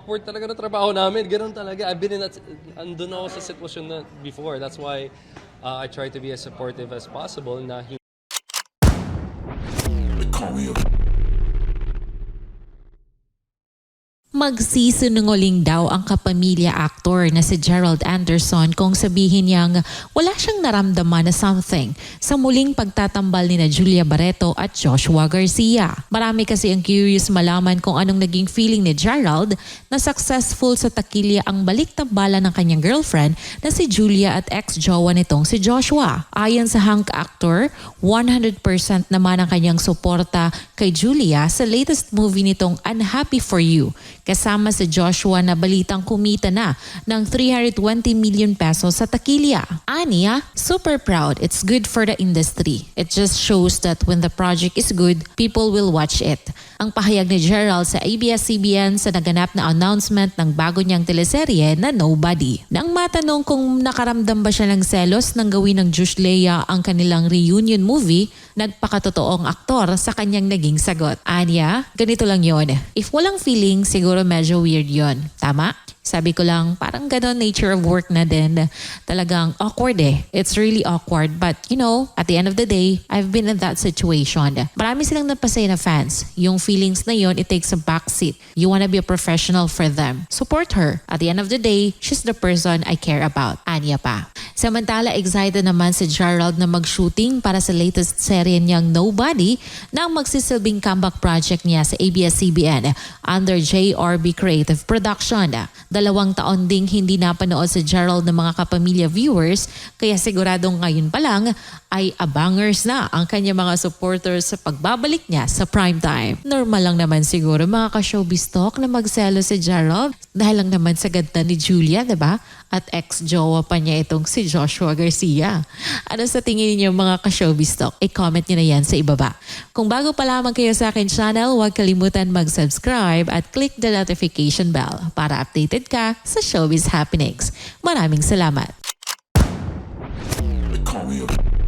Awkward talaga na trabaho namin. Ganun talaga. I've been in that, andun ako sa sitwasyon na before. That's why I try to be as supportive as possible na Magsisinungaling daw ang kapamilya actor na si Gerald Anderson kung sabihin niyang wala siyang naramdaman na something sa muling pagtatambal ni na Julia Barreto at Joshua Garcia. Marami kasi ang curious malaman kung anong naging feeling ni Gerald na successful sa takilya ang balik-tambalan ng kanyang girlfriend na si Julia at ex-jowa nitong si Joshua. Ayon sa hunk actor, 100% naman ang kanyang suporta kay Julia sa latest movie nitong Unhappy for You, kasama si Joshua na balitang kumita na ng 320 million pesos sa takilya. Aniya, super proud. It's good for the industry. It just shows that when the project is good, people will watch it. Ang pahayag ni Gerald sa ABS-CBN sa naganap na announcement ng bago niyang teleserye na Nobody. Nang matanong kung nakaramdam ba siya ng selos nang gawin ng Josh Leia ang kanilang reunion movie, nagpakatotoong aktor sa kanyang naging sagot. Anya, ganito lang yon. If walang feeling, siguro medyo weird yon. Tama? Sabi ko lang, parang ganon nature of work na din. Talagang awkward eh. It's really awkward. But you know, at the end of the day, I've been in that situation. Marami silang napasaya na fans. Yung feelings na yon, it takes a backseat. You wanna be a professional for them. Support her. At the end of the day, she's the person I care about. Anya pa. Samantala, excited naman si Gerald na mag-shooting para sa latest serye niyang Nobody na magsisilbing comeback project niya sa ABS-CBN under JRB Creative Production. 2 taon ding hindi napanood si Gerald ng mga kapamilya viewers, kaya siguradong ngayon pa lang ay abangers na ang kanya mga supporters sa pagbabalik niya sa primetime. Normal lang naman siguro mga ka-showbiz talk na magselo si Gerald dahil lang naman sa ganda ni Julia, diba? At ex-jowa pa niya itong si Joshua Garcia. Ano sa tingin niyo mga ka-showbiz talk? I-comment niyo na yan sa ibaba. Kung bago pa lamang kayo sa akin channel, huwag kalimutan mag-subscribe at click the notification bell para updated ka sa showbiz happenings. Maraming salamat! Call me up.